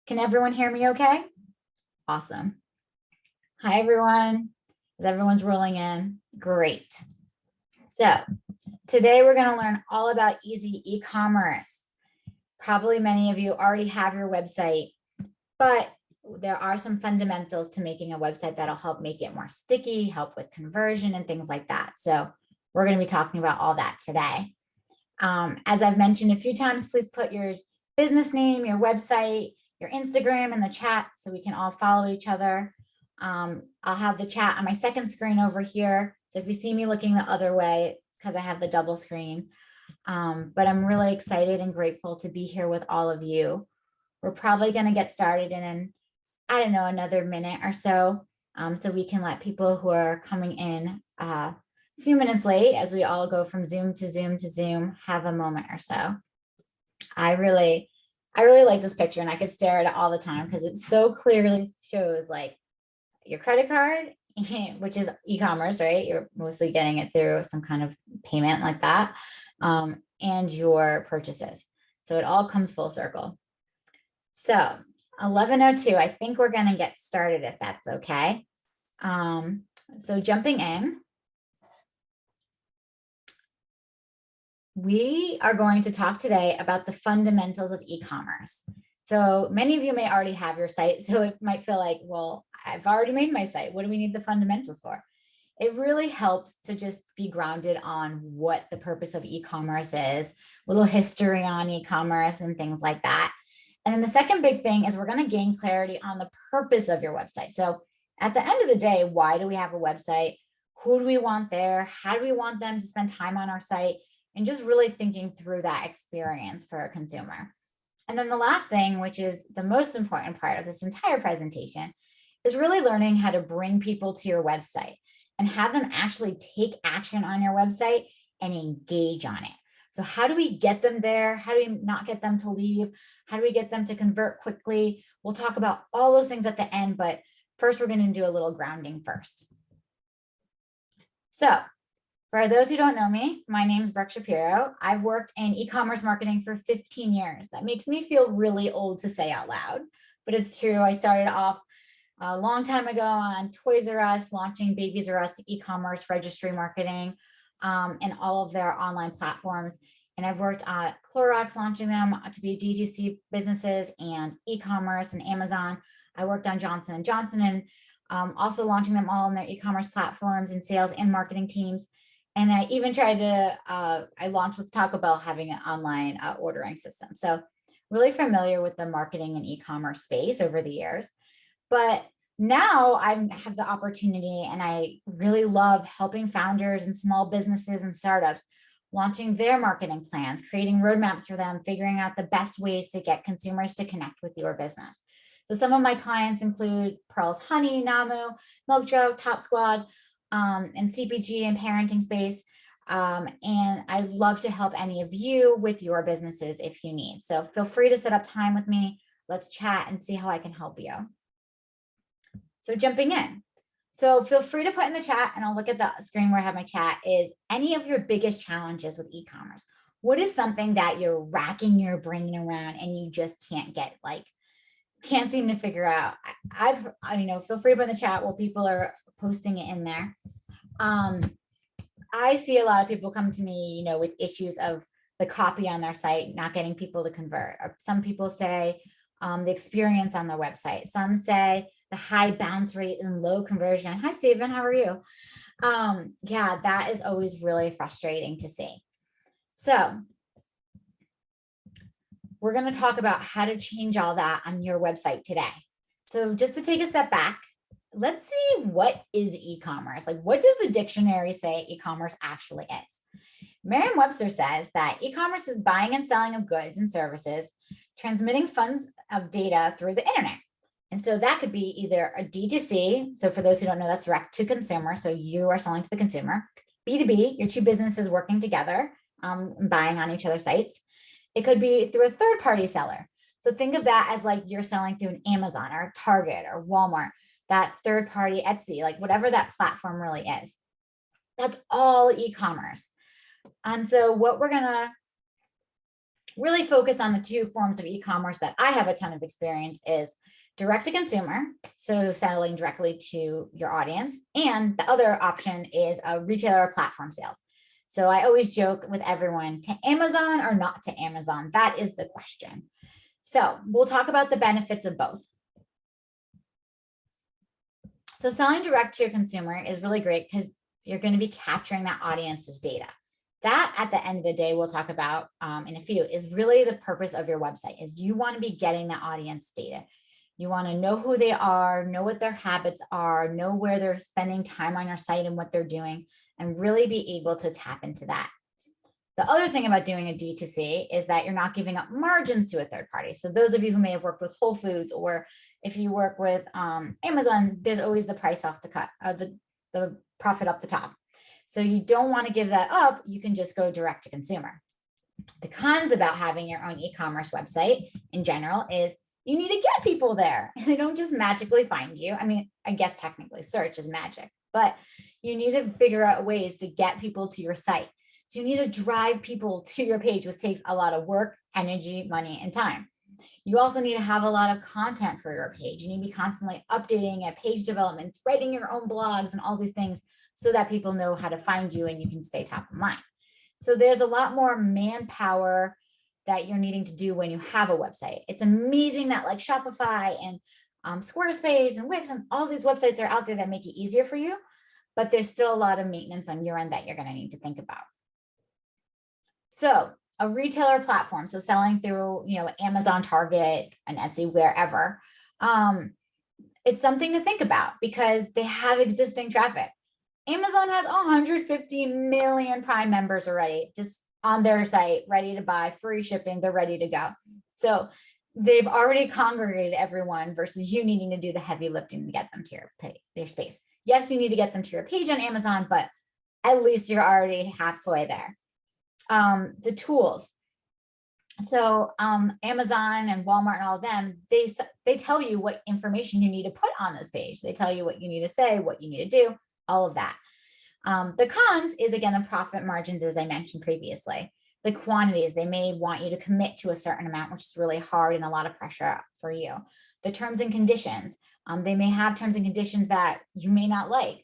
Can everyone hear me okay? Awesome. Hi, everyone. As everyone's rolling in, great. So today we're going to learn all about easy e-commerce. Probably many of you already have your website, but there are some fundamentals to making a website that'll help make it more sticky, help with conversion and things like that. So we're going to be talking about all that today. As I've mentioned a few times, please put your business name, your website, your Instagram in the chat so we can all follow each other. I'll have the chat on my second screen over here. So if you see me looking the other way, it's because I have the double screen. But I'm really excited and grateful to be here with all of you. We're probably going to get started in, I don't know, another minute or so, so we can let people who are coming in a few minutes late as we all go from Zoom to Zoom to Zoom have a moment or so. I really like this picture, and I could stare at it all the time because it so clearly shows like your credit card, which is e-commerce, right? You're mostly getting it through some kind of payment like that, and your purchases. So it all comes full circle. So 11:02, I think we're going to get started if that's okay. So jumping in, we are going to talk today about the fundamentals of e-commerce. So many of you may already have your site, so it might feel like, well, I've already made my site. What do we need the fundamentals for? It really helps to just be grounded on what the purpose of e-commerce is, a little history on e-commerce and things like that. And then the second big thing is we're going to gain clarity on the purpose of your website. So at the end of the day, why do we have a website? Who do we want there? How do we want them to spend time on our site? And just really thinking through that experience for a consumer. And then the last thing, which is the most important part of this entire presentation, is really learning how to bring people to your website and have them actually take action on your website and engage on it. So how do we get them there? How do we not get them to leave? How do we get them to convert quickly? We'll talk about all those things at the end, but first we're going to do a little grounding first. So for those who don't know me, my name is Brooke Shapiro. I've worked in e-commerce marketing for 15 years. That makes me feel really old to say out loud, but it's true. I started off a long time ago on Toys R Us, launching Babies R Us e-commerce registry marketing and all of their online platforms. And I've worked at Clorox, launching them to be DTC businesses and e-commerce and Amazon. I worked on Johnson & Johnson and also launching them all on their e-commerce platforms and sales and marketing teams. And I even tried to, I launched with Taco Bell having an online ordering system. So really familiar with the marketing and e-commerce space over the years. But now I have the opportunity, and I really love helping founders and small businesses and startups launching their marketing plans, creating roadmaps for them, figuring out the best ways to get consumers to connect with your business. So some of my clients include Pearls Honey, Namu, Milk Jug, Top Squad, and CPG and parenting space. And I'd love to help any of you with your businesses if you need. So feel free to set up time with me. Let's chat and see how I can help you. So jumping in. So feel free to put in the chat, and I'll look at the screen where I have my chat, is any of your biggest challenges with e-commerce. What is something that you're racking your brain around and you just can't get, like, can't seem to figure out? Feel free to put in the chat while people are posting it in there. I see a lot of people come to me, with issues of the copy on their site, not getting people to convert. Or some people say the experience on their website. Some say the high bounce rate and low conversion. Hi, Stephen, how are you? Yeah, that is always really frustrating to see. So we're going to talk about how to change all that on your website today. So just to take a step back, let's see, what is e-commerce? Like, what does the dictionary say e-commerce actually is? Merriam-Webster says that e-commerce is buying and selling of goods and services, transmitting funds of data through the internet. And so that could be either a D2C. So for those who don't know, that's direct to consumer. So you are selling to the consumer. B2B, your two businesses working together, buying on each other's sites. It could be through a third-party seller. So think of that as like you're selling through an Amazon or Target or Walmart, that third-party Etsy, like whatever that platform really is. That's all e-commerce. And so what we're gonna really focus on the two forms of e-commerce that I have a ton of experience is direct to consumer, so selling directly to your audience. And the other option is a retailer or platform sales. So I always joke with everyone, to Amazon or not to Amazon? That is the question. So we'll talk about the benefits of both. So selling direct to your consumer is really great because you're going to be capturing that audience's data. That, at the end of the day, we'll talk about in a few, is really the purpose of your website. Is you want to be getting the audience data. You want to know who they are, know what their habits are, know where they're spending time on your site and what they're doing, and really be able to tap into that. The other thing about doing a D2C is that you're not giving up margins to a third party. So those of you who may have worked with Whole Foods, or if you work with Amazon, there's always the price off the cut, the profit up the top. So you don't want to give that up. You can just go direct to consumer. The cons about having your own e-commerce website in general is you need to get people there. They don't just magically find you. I mean, I guess technically search is magic, but you need to figure out ways to get people to your site. So you need to drive people to your page, which takes a lot of work, energy, money, and time. You also need to have a lot of content for your page. You need to be constantly updating at page developments, writing your own blogs and all these things so that people know how to find you and you can stay top of mind. So there's a lot more manpower that you're needing to do when you have a website. It's amazing that like Shopify and Squarespace and Wix and all these websites are out there that make it easier for you, but there's still a lot of maintenance on your end that you're going to need to think about. So a retailer platform, so selling through, Amazon, Target, and Etsy, wherever, it's something to think about because they have existing traffic. Amazon has 150 million Prime members already, just on their site, ready to buy, free shipping, they're ready to go. So they've already congregated everyone versus you needing to do the heavy lifting to get them to their space. Yes, you need to get them to your page on Amazon, but at least you're already halfway there. The tools. So Amazon and Walmart and all of them, they tell you what information you need to put on this page. They tell you what you need to say, what you need to do, all of that. The cons is, again, the profit margins, as I mentioned previously. The quantities, they may want you to commit to a certain amount, which is really hard and a lot of pressure for you. The terms and conditions, they may have terms and conditions that you may not like.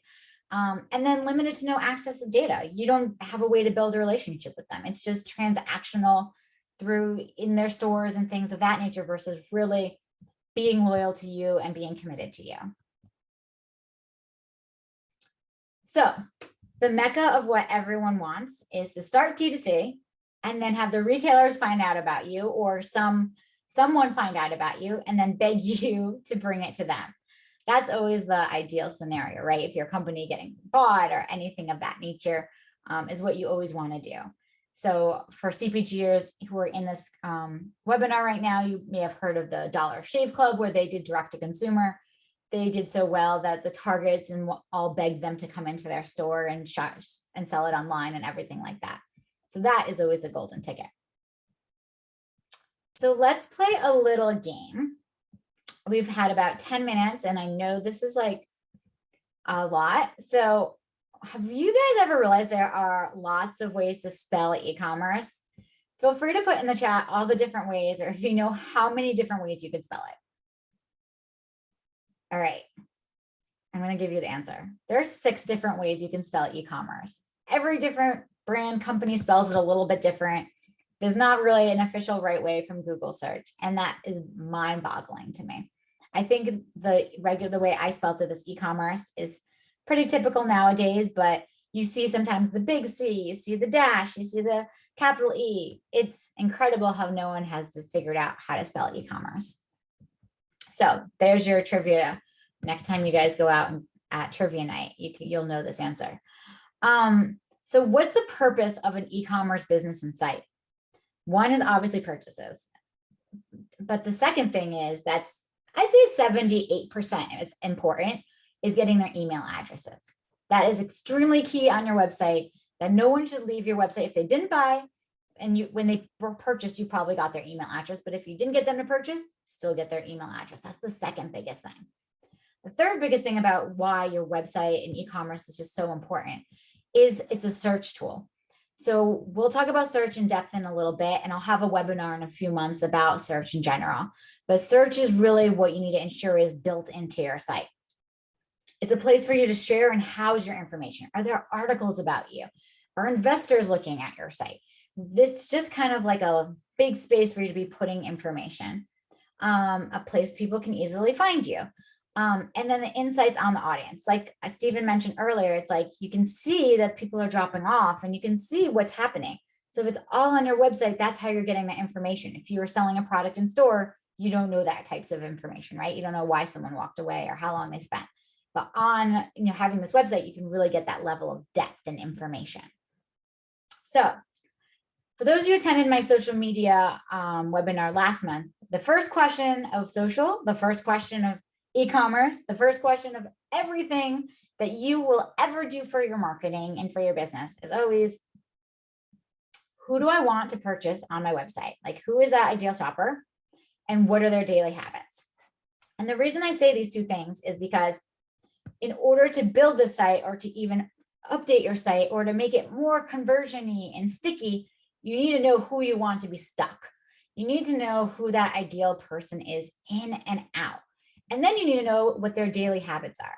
And then limited to no access to data. You don't have a way to build a relationship with them. It's just transactional through in their stores and things of that nature versus really being loyal to you and being committed to you. So the mecca of what everyone wants is to start D2C and then have the retailers find out about you or someone find out about you and then beg you to bring it to them. That's always the ideal scenario, right? If your company getting bought or anything of that nature is what you always want to do. So for CPGers who are in this webinar right now, you may have heard of the Dollar Shave Club where they did direct to consumer. They did so well that the Targets and all begged them to come into their store and shop and sell it online and everything like that. So that is always the golden ticket. So let's play a little game. We've had about 10 minutes and I know this is like a lot. So have you guys ever realized there are lots of ways to spell e-commerce? Feel free to put in the chat all the different ways, or if you know how many different ways you could spell it. All right, I'm going to give you the answer. There's 6 different ways you can spell e-commerce. Every different brand company spells it a little bit different. There's not really an official right way from Google search, and that is mind-boggling to me. I think the way I spelled it, this e-commerce, is pretty typical nowadays, but you see sometimes the big C, you see the dash, you see the capital E. It's incredible how no one has figured out how to spell e-commerce. So there's your trivia. Next time you guys go out at trivia night, you'll know this answer. So what's the purpose of an e-commerce business and site? One is obviously purchases. But the second thing is I'd say 78% is important, is getting their email addresses. That is extremely key on your website, that no one should leave your website if they didn't buy, and when they purchased, you probably got their email address, but if you didn't get them to purchase, still get their email address. That's the second biggest thing. The third biggest thing about why your website and e-commerce is just so important is it's a search tool. So we'll talk about search in depth in a little bit, and I'll have a webinar in a few months about search in general. But search is really what you need to ensure is built into your site. It's a place for you to share and house your information. Are there articles about you? Are investors looking at your site? This is just kind of like a big space for you to be putting information, a place people can easily find you. And then the insights on the audience, like Stephen mentioned earlier, it's like you can see that people are dropping off and you can see what's happening. So if it's all on your website, that's how you're getting the information. If you were selling a product in store, you don't know that types of information, right? You don't know why someone walked away or how long they spent. But on having this website, you can really get that level of depth and information. So for those of you who attended my social media webinar last month, the first question of social, the first question of e-commerce, the first question of everything that you will ever do for your marketing and for your business is always, who do I want to purchase on my website? Like, who is that ideal shopper? And what are their daily habits? And the reason I say these two things is because in order to build the site or to even update your site or to make it more conversion-y and sticky, you need to know who you want to be stuck. You need to know who that ideal person is in and out. And then you need to know what their daily habits are.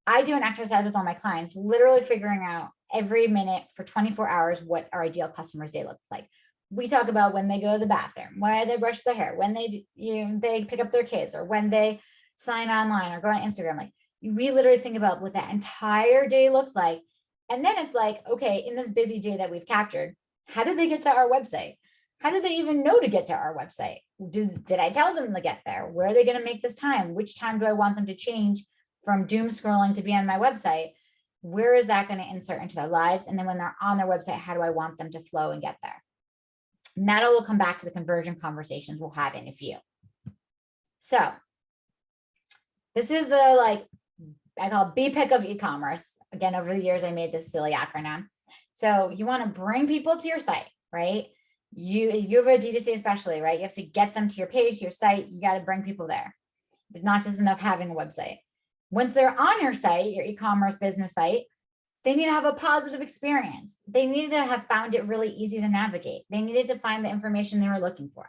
I do an exercise with all my clients, literally figuring out every minute for 24 hours what our ideal customer's day looks like. We talk about when they go to the bathroom, when they brush their hair, when they pick up their kids, or when they sign online or go on Instagram. Like, we literally think about what that entire day looks like. And then it's like, okay, in this busy day that we've captured, how did they get to our website? How did they even know to get to our website? Did I tell them to get there? Where are they going to make this time? Which time do I want them to change from doom scrolling to be on my website? Where is that going to insert into their lives? And then when they're on their website, how do I want them to flow and get there? And that will come back to the conversion conversations we'll have in a few. So this is the, I call BPIC of e-commerce. Again, over the years, I made this silly acronym. So you want to bring people to your site, right? You have a D2C especially, right? You have to get them to your page, to your site. You got to bring people there. It's not just enough having a website. Once they're on your site, your e-commerce business site, they need to have a positive experience. They needed to have found it really easy to navigate. They needed to find the information they were looking for.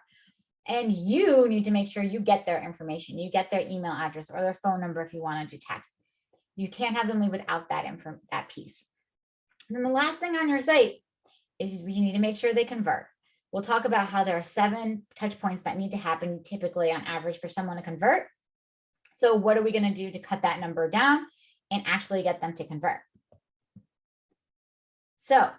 And you need to make sure you get their information. You get their email address or their phone number if you want to do text. You can't have them leave without that piece. And then the last thing on your site is you need to make sure they convert. We'll talk about how there are 7 touch points that need to happen typically on average for someone to convert. So what are we going to do to cut that number down and actually get them to convert? So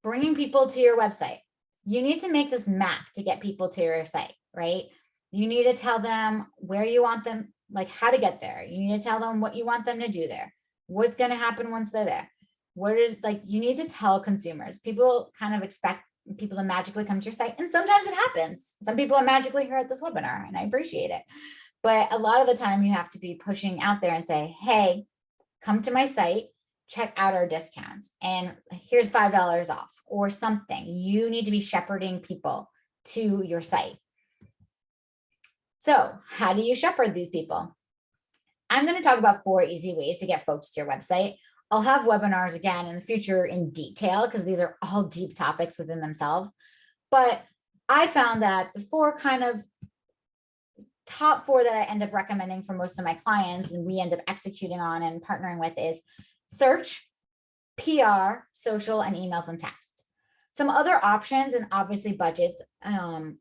bringing people to your website, you need to make this map to get people to your site, right? You need to tell them where you want them, like how to get there. You need to tell them what you want them to do there. What's going to happen once they're there? You need to tell consumers. People kind of expect people to magically come to your site. And sometimes it happens. Some people are magically here at this webinar, and I appreciate it. But a lot of the time you have to be pushing out there and say, hey, come to my site, check out our discounts, and here's $5 off or something. You need to be shepherding people to your site. So how do you shepherd these people? I'm going to talk about 4 easy ways to get folks to your website. I'll have webinars again in the future in detail because these are all deep topics within themselves. But I found that the 4 kind of top 4 that I end up recommending for most of my clients and we end up executing on and partnering with is search, PR, social, and emails and text. Some other options, and obviously budgets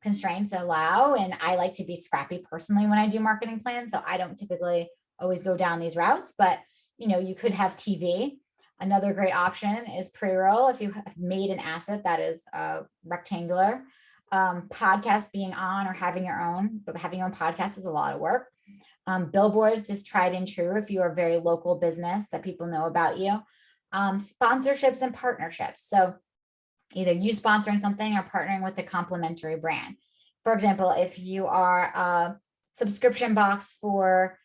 constraints allow, and I like to be scrappy personally when I do marketing plans, so I don't typically always go down these routes, but you could have TV. Another great option is pre-roll if you have made an asset that is rectangular. Podcast being on or having your own, but having your own podcast is a lot of work. Billboards, just tried and true if you are a very local business that people know about you. Sponsorships and partnerships. So either you sponsoring something or partnering with a complementary brand. For example, if you are a subscription box for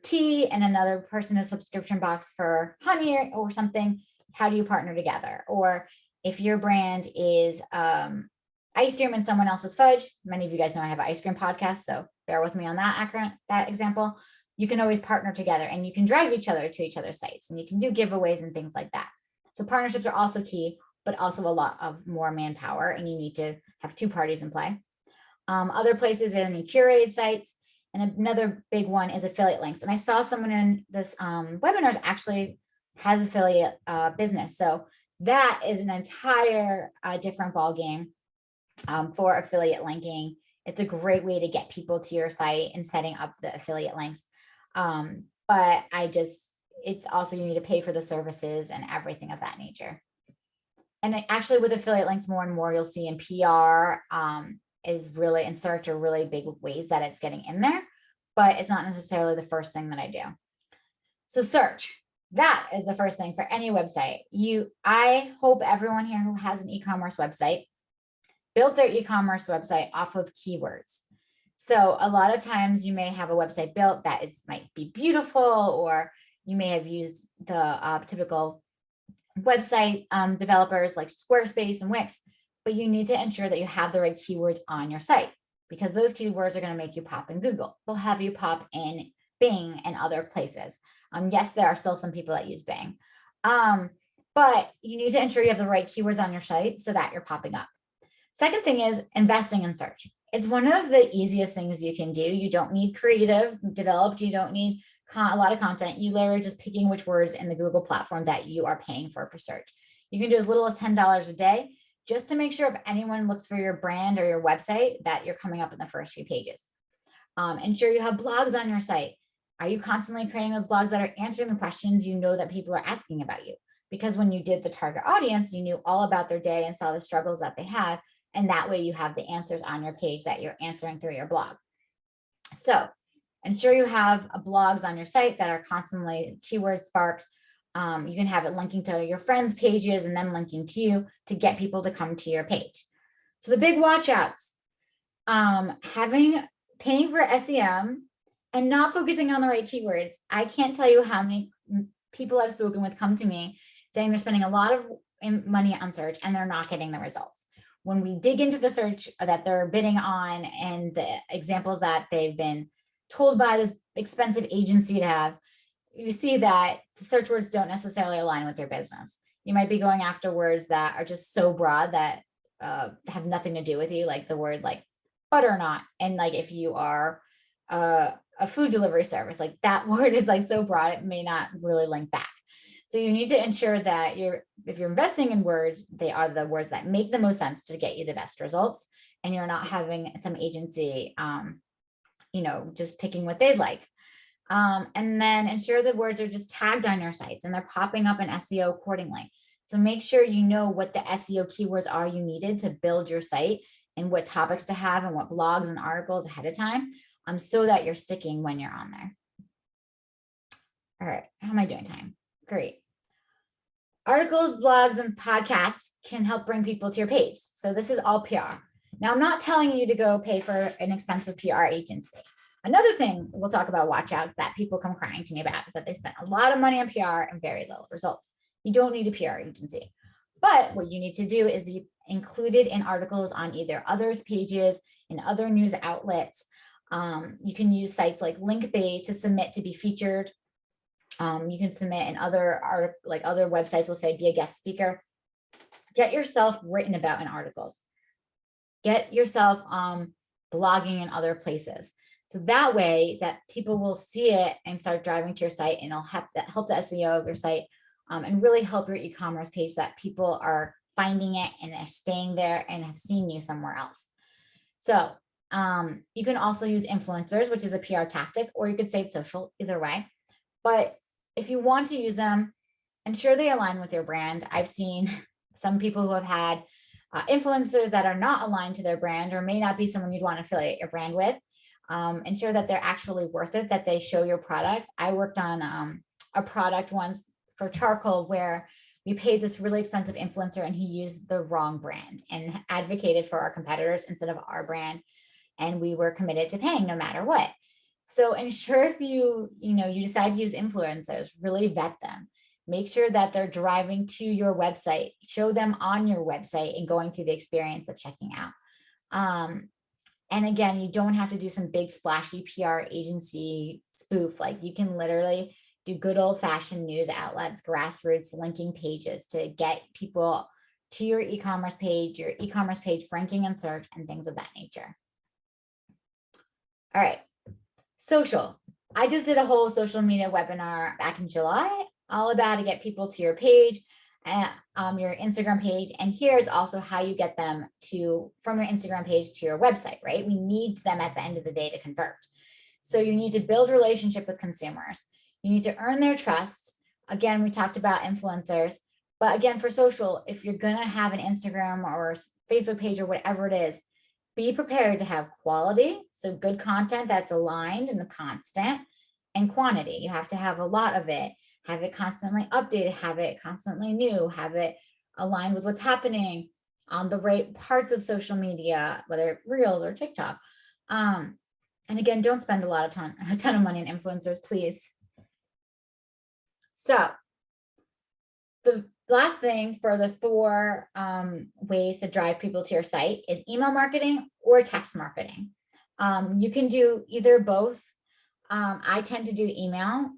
tea and another person is subscription box for honey or something, how do you partner together? Or if your brand is ice cream and someone else's fudge, many of you guys know I have an ice cream podcast, so bear with me on that example. You can always partner together and you can drive each other to each other's sites and you can do giveaways and things like that. So partnerships are also key, but also a lot of more manpower, and you need to have two parties in play. Other places in curated sites. And another big one is affiliate links. And I saw someone in this webinars actually has affiliate business. So that is an entire different ball game for affiliate linking. It's a great way to get people to your site and setting up the affiliate links. But it's also, you need to pay for the services and everything of that nature. And actually with affiliate links, more and more you'll see in PR is really, in search, are really big ways that it's getting in there, but it's not necessarily the first thing that I do. So search, that is the first thing for any website. I hope everyone here who has an e-commerce website built their e-commerce website off of keywords. So a lot of times you may have a website built that might be beautiful, or you may have used the typical website developers like Squarespace and Wix, but you need to ensure that you have the right keywords on your site, because those keywords are going to make you pop in Google. They'll have you pop in Bing and other places. Yes, there are still some people that use Bing, but you need to ensure you have the right keywords on your site so that you're popping up. Second thing is investing in search. It's one of the easiest things you can do. You don't need creative developed. You don't need a lot of content. You literally just picking which words in the Google platform that you are paying for search. You can do as little as $10 a day, just to make sure if anyone looks for your brand or your website that you're coming up in the first few pages. Ensure you have blogs on your site. Are you constantly creating those blogs that are answering the questions you know that people are asking about you? Because when you did the target audience, you knew all about their day and saw the struggles that they had. And that way you have the answers on your page that you're answering through your blog. So ensure you have blogs on your site that are constantly keyword sparked. You can have it linking to your friends' pages and then linking to you to get people to come to your page. So the big watch outs, paying for SEM and not focusing on the right keywords. I can't tell you how many people I've spoken with come to me saying they're spending a lot of money on search and they're not getting the results. When we dig into the search that they're bidding on and the examples that they've been told by this expensive agency to have, you see that the search words don't necessarily align with your business. You might be going after words that are just so broad that have nothing to do with you, like the word like butternut. And like if you are a food delivery service, like that word is like so broad, it may not really link back. So you need to ensure that if you're investing in words, they are the words that make the most sense to get you the best results. And you're not having some agency, just picking what they'd like. And then ensure the words are just tagged on your sites and they're popping up in SEO accordingly. So make sure you know what the SEO keywords are you needed to build your site and what topics to have and what blogs and articles ahead of time, so that you're sticking when you're on there. All right, how am I doing time? Great. Articles, blogs, and podcasts can help bring people to your page. So this is all PR. Now, I'm not telling you to go pay for an expensive PR agency. Another thing we'll talk about watch outs that people come crying to me about is that they spent a lot of money on PR and very little results. You don't need a PR agency. But what you need to do is be included in articles on either others' pages, in other news outlets. You can use sites like Linkbait to submit to be featured. You can submit in other websites will say be a guest speaker. Get yourself written about in articles. Get yourself blogging in other places. So that way that people will see it and start driving to your site, and it'll help the SEO of your site and really help your e-commerce page, that people are finding it and they're staying there and have seen you somewhere else. So you can also use influencers, which is a PR tactic, or you could say it's social, either way. But if you want to use them, ensure they align with your brand. I've seen some people who have had influencers that are not aligned to their brand, or may not be someone you'd want to affiliate your brand with. Ensure that they're actually worth it, that they show your product. I worked on a product once for charcoal where we paid this really expensive influencer and he used the wrong brand and advocated for our competitors instead of our brand. And we were committed to paying no matter what. So ensure if you decide to use influencers, really vet them. Make sure that they're driving to your website, show them on your website and going through the experience of checking out. And again, you don't have to do some big splashy PR agency spoof. Like you can literally do good old fashioned news outlets, grassroots linking pages to get people to your e-commerce page ranking and search, and things of that nature. All right, social. I just did a whole social media webinar back in July, all about how to get people to your page, your Instagram page. And here's also how you get them from your Instagram page to your website, right? We need them at the end of the day to convert. So you need to build a relationship with consumers. You need to earn their trust. Again, we talked about influencers, but again, for social, if you're gonna have an Instagram or Facebook page or whatever it is, be prepared to have quality, so good content that's aligned and constant, and quantity. You have to have a lot of it, have it constantly updated, have it constantly new, have it aligned with what's happening on the right parts of social media, whether Reels or TikTok. And again, don't spend a ton of money on influencers, please. So the last thing for the 4 ways to drive people to your site is email marketing or text marketing. You can do either both. I tend to do email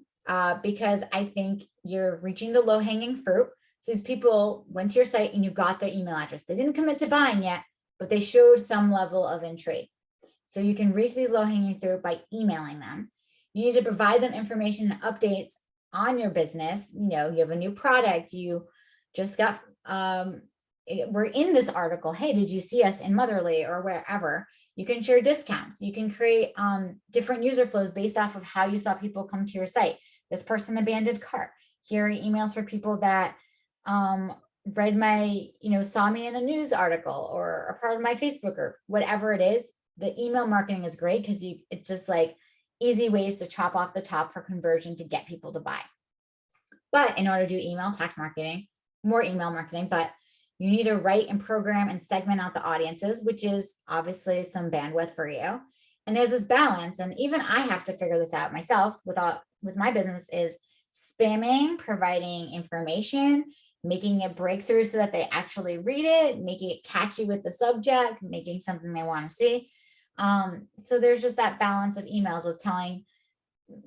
because I think you're reaching the low-hanging fruit. So these people went to your site and you got their email address. They didn't commit to buying yet, but they showed some level of intrigue. So you can reach these low-hanging fruit by emailing them. You need to provide them information and updates on your business. You know, you have a new product, you just got, we're in this article. Hey, did you see us in Motherly or wherever? You can share discounts. You can create different user flows based off of how you saw people come to your site. This person abandoned cart. Here are emails for people that read my, saw me in a news article or a part of my Facebook group, whatever it is. The email marketing is great because it's just like easy ways to chop off the top for conversion to get people to buy. But in order to do email, text marketing, more email marketing, but you need to write and program and segment out the audiences, which is obviously some bandwidth for you. And there's this balance, and even I have to figure this out myself with my business, is spamming, providing information, making it breakthrough so that they actually read it, making it catchy with the subject, making something they want to see. So there's just that balance of emails of telling,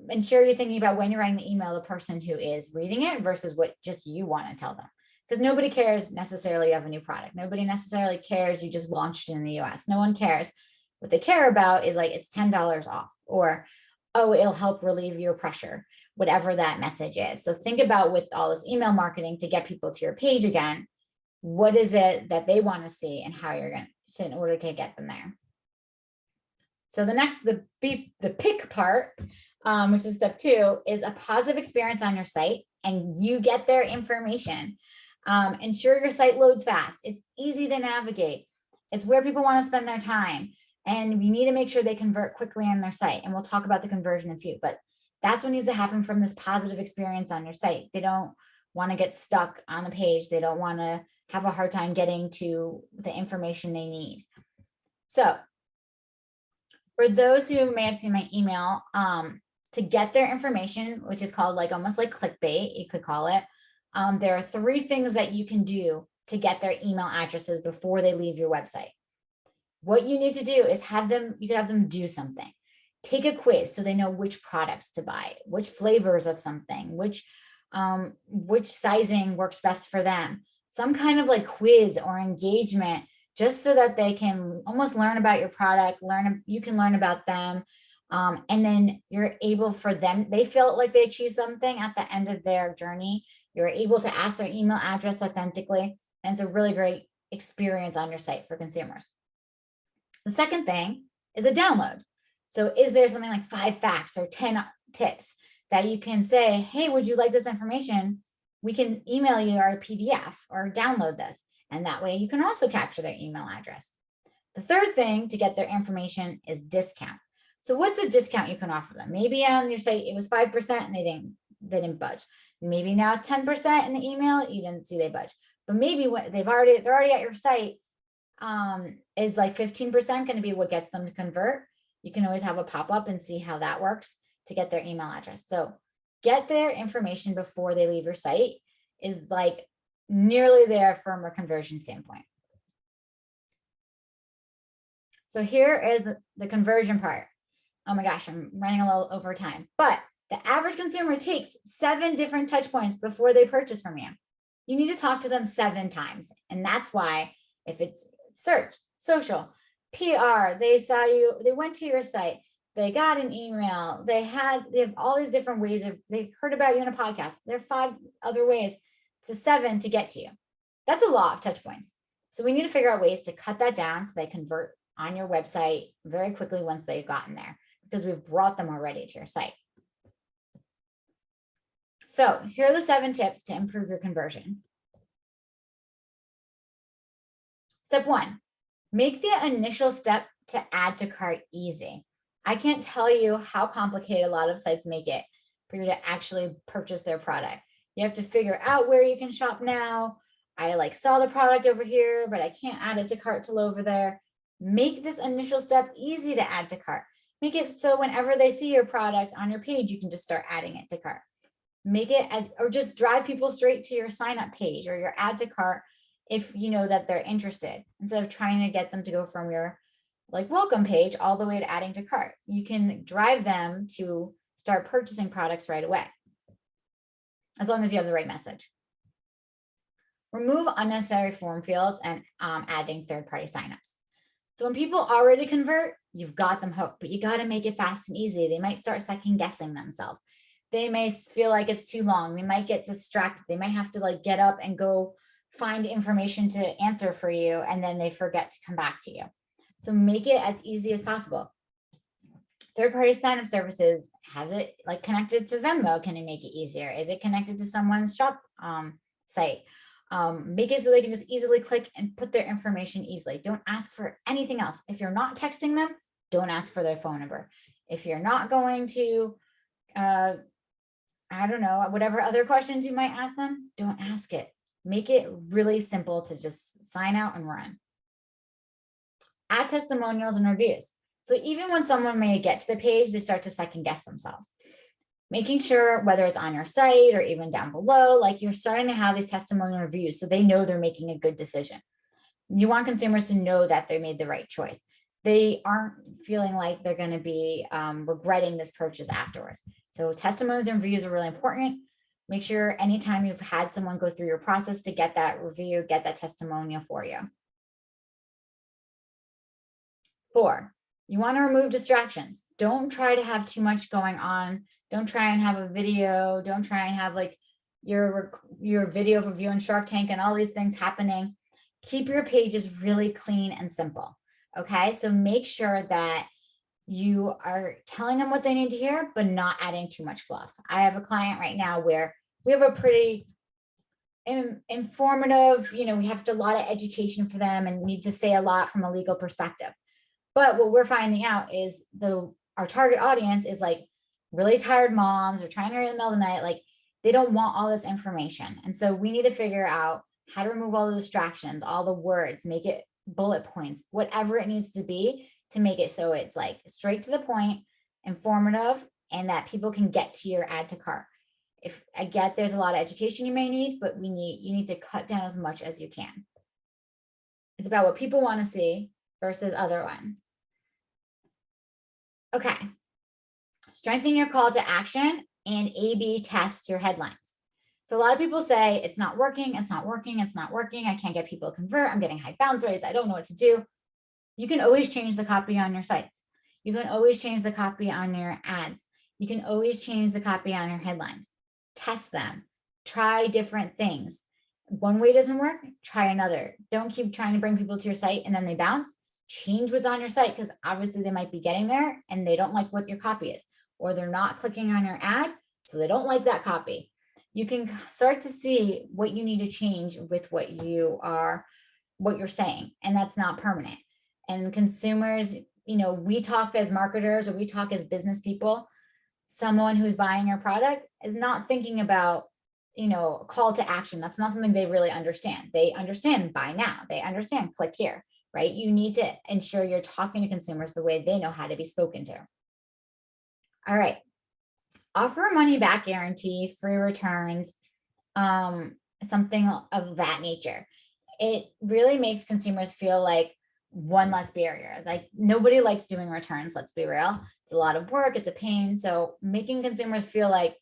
ensure you're thinking about when you're writing the email, the person who is reading it versus what just you want to tell them. Because nobody cares necessarily of a new product. Nobody necessarily cares you just launched in the US. No one cares. What they care about is like, it's $10 off, or, oh, it'll help relieve your pressure, whatever that message is. So think about, with all this email marketing to get people to your page again, what is it that they want to see and how you're going to, in order to get them there. So the pick part, which is step 2, is a positive experience on your site and you get their information. Ensure your site loads fast. It's easy to navigate. It's where people want to spend their time. And you need to make sure they convert quickly on their site. And we'll talk about the conversion in a few, but that's what needs to happen from this positive experience on your site. They don't want to get stuck on the page. They don't want to have a hard time getting to the information they need. So for those who may have seen my email, to get their information, which is called almost like clickbait, you could call it, there are 3 things that you can do to get their email addresses before they leave your website. What you need to do is you could have them do something. Take a quiz so they know which products to buy, which flavors of something, which sizing works best for them. Some kind of quiz or engagement, just so that they can almost learn about your product, you can learn about them. And then you're able for them, they feel like they achieved something at the end of their journey. You're able to ask their email address authentically. And it's a really great experience on your site for consumers. The second thing is a download. So is there something like 5 facts or 10 tips that you can say, hey, would you like this information? We can email you our PDF or download this. And that way you can also capture their email address. The third thing to get their information is discount. So what's a discount you can offer them? Maybe on your site it was 5% and they didn't budge. Maybe now 10% in the email, you didn't see they budge. But maybe what they're already at your site, is 15% going to be what gets them to convert. You can always have a pop-up and see how that works to get their email address. So get their information before they leave your site is nearly there from a conversion standpoint. So here is the conversion part. Oh my gosh, I'm running a little over time, but the average consumer takes 7 different touch points before they purchase from you. You need to talk to them 7 times. And that's why if it's search, social, PR, they saw you, they went to your site, they got an email, they have all these different ways of, they heard about you in a podcast. There are 5 other ways to 7 to get to you. That's a lot of touch points. So we need to figure out ways to cut that down so they convert on your website very quickly once they've gotten there, because we've brought them already to your site. So here are the 7 tips to improve your conversion. Step 1, make the initial step to add to cart easy. I can't tell you how complicated a lot of sites make it for you to actually purchase their product. You have to figure out where you can shop now. I saw the product over here, but I can't add it to cart till over there. Make this initial step easy to add to cart. Make it so whenever they see your product on your page, you can just start adding it to cart. Make it or just drive people straight to your sign up page or your add to cart if you know that they're interested, instead of trying to get them to go from your welcome page all the way to adding to cart. You can drive them to start purchasing products right away, as long as you have the right message. Remove unnecessary form fields and adding third-party signups. So when people already convert, you've got them hooked, but you got to make it fast and easy. They might start second guessing themselves. They may feel like it's too long. They might get distracted. They might have to get up and go find information to answer for you, and then they forget to come back to you. So make it as easy as possible. Third-party sign-up services, have it connected to Venmo. Can it make it easier? Is it connected to someone's shop site? Make it so they can just easily click and put their information easily. Don't ask for anything else. If you're not texting them, don't ask for their phone number. If you're not going to, I don't know, whatever other questions you might ask them, don't ask it. Make it really simple to just sign out and run. Add testimonials and reviews. So even when someone may get to the page, they start to second guess themselves. Making sure whether it's on your site or even down below, you're starting to have these testimonial reviews so they know they're making a good decision. You want consumers to know that they made the right choice. They aren't feeling like they're going to be regretting this purchase afterwards. So testimonials and reviews are really important. Make sure anytime you've had someone go through your process to get that review, get that testimonial for you. 4, you want to remove distractions. Don't try to have too much going on. Don't try and have a video. Don't try and have your video of review on Shark Tank and all these things happening. Keep your pages really clean and simple. Okay, so make sure that you are telling them what they need to hear, but not adding too much fluff. I have a client right now where we have a pretty informative, we have a lot of education for them and need to say a lot from a legal perspective. But what we're finding out is our target audience is really tired moms or trying to read in the middle of the night. They don't want all this information. And so we need to figure out how to remove all the distractions, all the words, make it bullet points, whatever it needs to be to make it so it's straight to the point, informative, and that people can get to your add to cart. If I get there's a lot of education you may need, but you need to cut down as much as you can. It's about what people want to see versus other ones. Okay, strengthen your call to action and A/B test your headlines. So a lot of people say it's not working, it's not working, it's not working. I can't get people to convert. I'm getting high bounce rates. I don't know what to do. You can always change the copy on your sites. You can always change the copy on your ads. You can always change the copy on your headlines. Test them. Try different things. One way doesn't work, try another. Don't keep trying to bring people to your site and then they bounce. Change what's on your site, because obviously they might be getting there and they don't like what your copy is, or they're not clicking on your ad, so they don't like that copy. You can start to see what you need to change with what you're saying, and that's not permanent. And consumers, we talk as marketers or we talk as business people. Someone who's buying your product is not thinking about, call to action. That's not something they really understand. They understand buy now. They understand click here, right? You need to ensure you're talking to consumers the way they know how to be spoken to. All right. Offer a money back guarantee, free returns, something of that nature. It really makes consumers feel like one less barrier. Nobody likes doing returns, let's be real. It's a lot of work, it's a pain. So making consumers feel like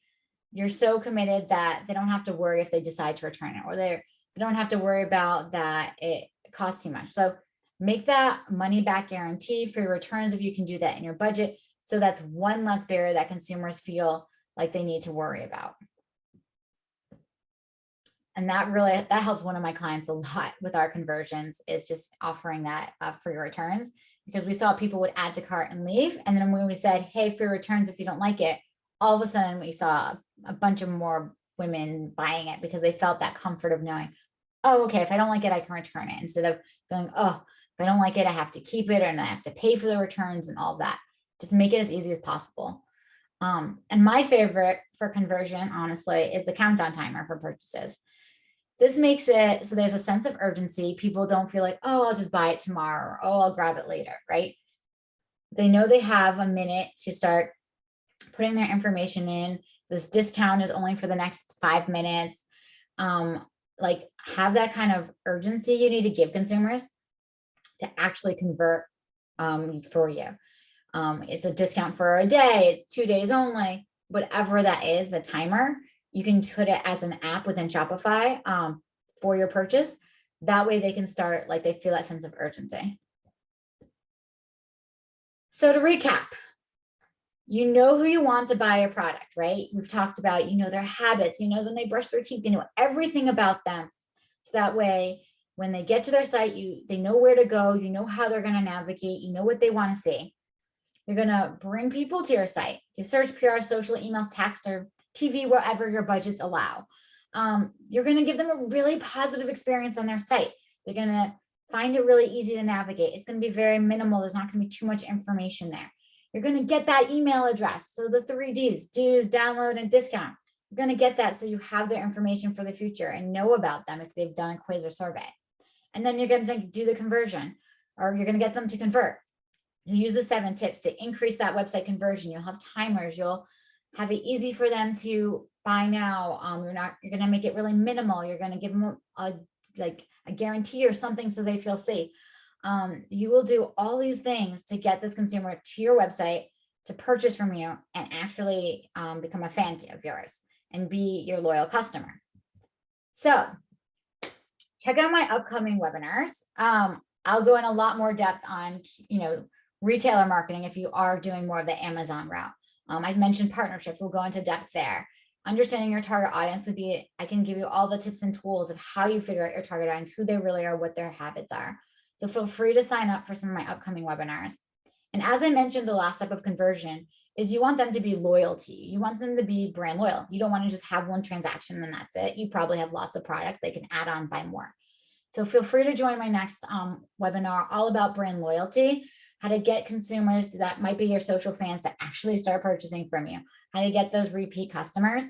you're so committed that they don't have to worry if they decide to return it, or they don't have to worry about that it costs too much. So make that money back guarantee for your returns if you can do that in your budget. So that's one less barrier that consumers feel like they need to worry about. And that helped one of my clients a lot with our conversions, is just offering that free returns, because we saw people would add to cart and leave. And then when we said, hey, free returns if you don't like it, all of a sudden we saw a bunch of more women buying it because they felt that comfort of knowing, oh, okay, if I don't like it, I can return it, instead of feeling, oh, if I don't like it, I have to keep it and I have to pay for the returns and all that. Just make it as easy as possible. And my favorite for conversion, honestly, is the countdown timer for purchases. This makes it so there's a sense of urgency. People don't feel like, oh, I'll just buy it tomorrow, or oh, I'll grab it later, right? They know they have a minute to start putting their information in. This discount is only for the next 5 minutes. Like, have that kind of urgency you need to give consumers to actually convert for you. It's a discount for a day, it's 2 days only, whatever that is, the timer, you can put it as an app within Shopify for your purchase. That way they can start, like, they feel that sense of urgency. So to recap, you know who you want to buy a product, right? We've talked about, you know, their habits, you know, when they brush their teeth, they know everything about them. So that way, when they get to their site, they know where to go, you know how they're going to navigate, you know what they want to see. You're going to bring people to your site to search, PR, social, emails, text, or TV, wherever your budgets allow. You're going to give them a really positive experience on their site. They're going to find it really easy to navigate. It's going to be very minimal. There's not going to be too much information there. You're going to get that email address. So the 3 Ds, dues, download, and discount. You're going to get that so you have their information for the future and know about them if they've done a quiz or survey. And then you're going to do the conversion, or you're going to get them to convert. You use the 7 tips to increase that website conversion. You'll have timers. You'll have it easy for them to buy now. You're going to make it really minimal. You're going to give them a guarantee or something so they feel safe. You will do all these things to get this consumer to your website to purchase from you and actually become a fan of yours and be your loyal customer. So check out my upcoming webinars. I'll go in a lot more depth on, retailer marketing if you are doing more of the Amazon route. I've mentioned partnerships. We'll go into depth there. Understanding your target audience would be, I can give you all the tips and tools of how you figure out your target audience, who they really are, what their habits are. So feel free to sign up for some of my upcoming webinars. And as I mentioned, the last step of conversion is you want them to be loyal to you. You want them to be brand loyal. You don't want to just have one transaction and that's it. You probably have lots of products they can add on, buy more. So feel free to join my next webinar all about brand loyalty, how to get consumers that might be your social fans to actually start purchasing from you, how to get those repeat customers.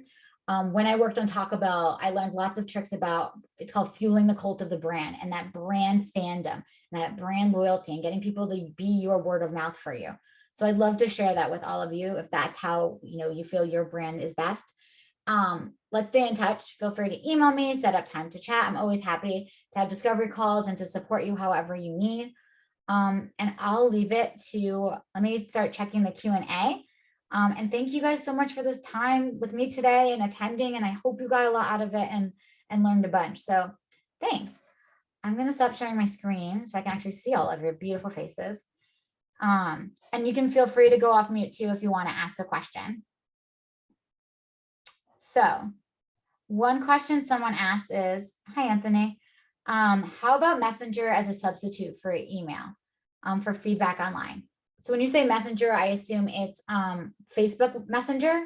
When I worked on Taco Bell, I learned lots of tricks about, it's called fueling the cult of the brand and that brand fandom, and that brand loyalty, and getting people to be your word of mouth for you. So I'd love to share that with all of you if that's how you feel your brand is best. Let's stay in touch. Feel free to email me, set up time to chat. I'm always happy to have discovery calls and to support you however you need. And I'll leave it to, let me start checking the Q&A. And thank you guys so much for this time with me today and attending. And I hope you got a lot out of it and learned a bunch. So thanks. I'm going to stop sharing my screen so I can actually see all of your beautiful faces. And you can feel free to go off mute too if you want to ask a question. So one question someone asked is, hi, Anthony. How about Messenger as a substitute for email for feedback online? So when you say Messenger, I assume it's Facebook Messenger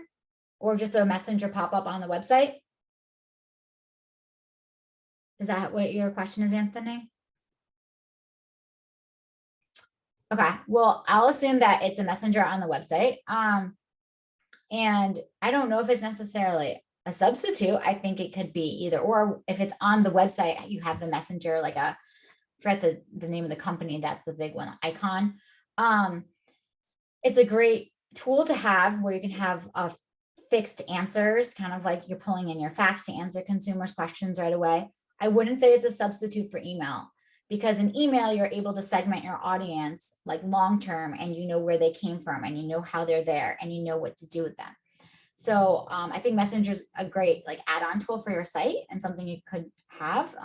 or just a Messenger pop-up on the website. Is that what your question is, Anthony? Okay, well, I'll assume that it's a Messenger on the website. And I don't know if it's necessarily a substitute. I think it could be either, or if it's on the website, you have the Messenger, like I forget the name of the company, that's the big one, Icon. It's a great tool to have where you can have fixed answers, kind of like you're pulling in your fax to answer consumers' questions right away. I wouldn't say it's a substitute for email, because in email, you're able to segment your audience like long-term, and you know where they came from and you know how they're there and you know what to do with them. So I think Messenger is a great like add-on tool for your site and something you could have,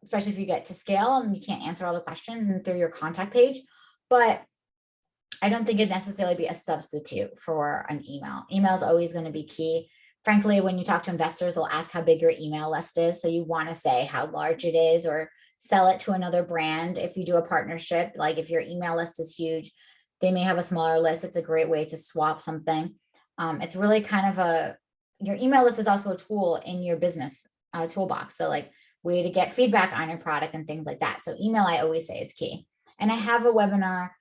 especially if you get to scale and you can't answer all the questions and through your contact page. But I don't think it'd necessarily be a substitute for an email. Email is always going to be key. Frankly, when you talk to investors, they'll ask how big your email list is. So you want to say how large it is or sell it to another brand. If you do a partnership, like if your email list is huge, they may have a smaller list. It's a great way to swap something. It's really kind of your email list is also a tool in your business toolbox. So like way to get feedback on your product and things like that. So email, I always say, is key. And I have a webinar,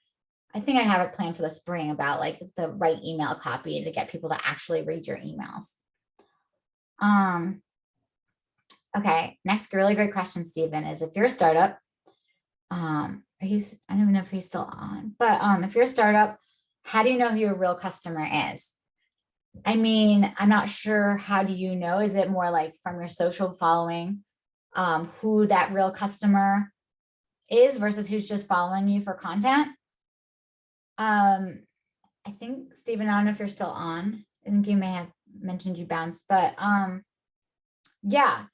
I think I have it planned for the spring about like the right email copy to get people to actually read your emails. Okay, next really great question, Stephen, is if you're a startup, I don't even know if he's still on, but if you're a startup, how do you know who your real customer is? I mean, I'm not sure. How do you know? Is it more like from your social following, who that real customer is versus who's just following you for content? I think, Stephen, I don't know if you're still on. I think you may have mentioned you bounced, but yeah.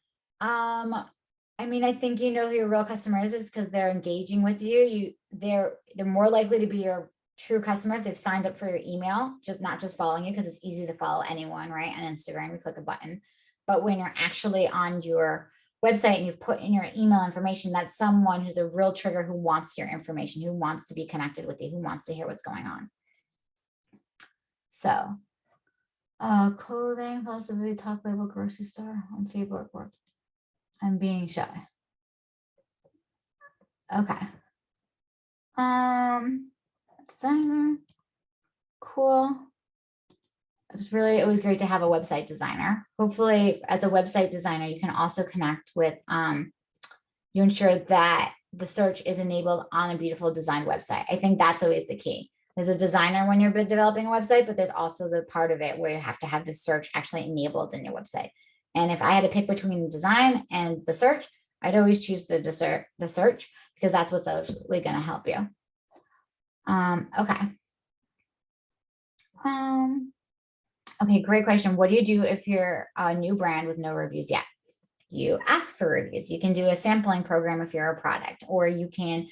I mean, I think you know who your real customer is because they're engaging with you. They're more likely to be your true customer if they've signed up for your email, just not just following you, because it's easy to follow anyone, right? On Instagram, you click a button. But when you're actually on your website and you've put in your email information, that's someone who's a real trigger who wants your information, who wants to be connected with you, who wants to hear what's going on. So, clothing, possibly top label grocery store on Facebook work. I'm being shy. Okay. Designer. Cool. It's really always great to have a website designer. Hopefully, as a website designer, you can also connect with, you ensure that the search is enabled on a beautiful design website. I think that's always the key. There's a designer when you're developing a website, but there's also the part of it where you have to have the search actually enabled in your website. And if I had to pick between the design and the search, I'd always choose the search because that's what's actually going to help you. Okay. Okay, great question. What do you do if you're a new brand with no reviews yet? You ask for reviews. You can do a sampling program if you're a product, or you can,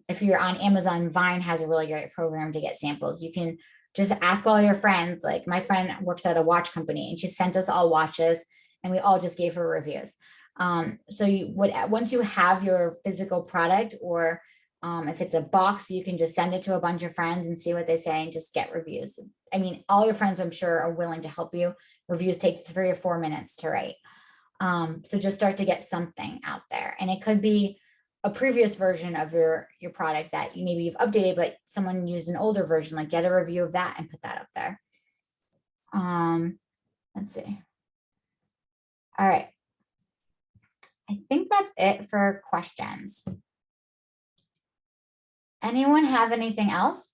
if you're on Amazon, Vine has a really great program to get samples. You can just ask all your friends. Like my friend works at a watch company and she sent us all watches and we all just gave her reviews. So you would, once you have your physical product, or if it's a box, you can just send it to a bunch of friends and see what they say and just get reviews. I mean, all your friends, I'm sure, are willing to help you. Reviews take 3 or 4 minutes to write. So just start to get something out there. And it could be a previous version of your product that you maybe you've updated, but someone used an older version, like get a review of that and put that up there. Let's see. All right. I think that's it for questions. Anyone have anything else?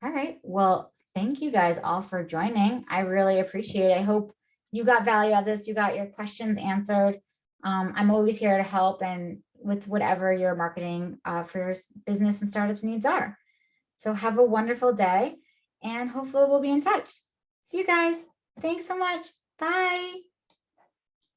All right. Well, thank you guys all for joining. I really appreciate it. I hope you got value out of this. You got your questions answered. I'm always here to help and with whatever your marketing for your business and startups needs are. So have a wonderful day and hopefully we'll be in touch. See you guys. Thanks so much. Bye.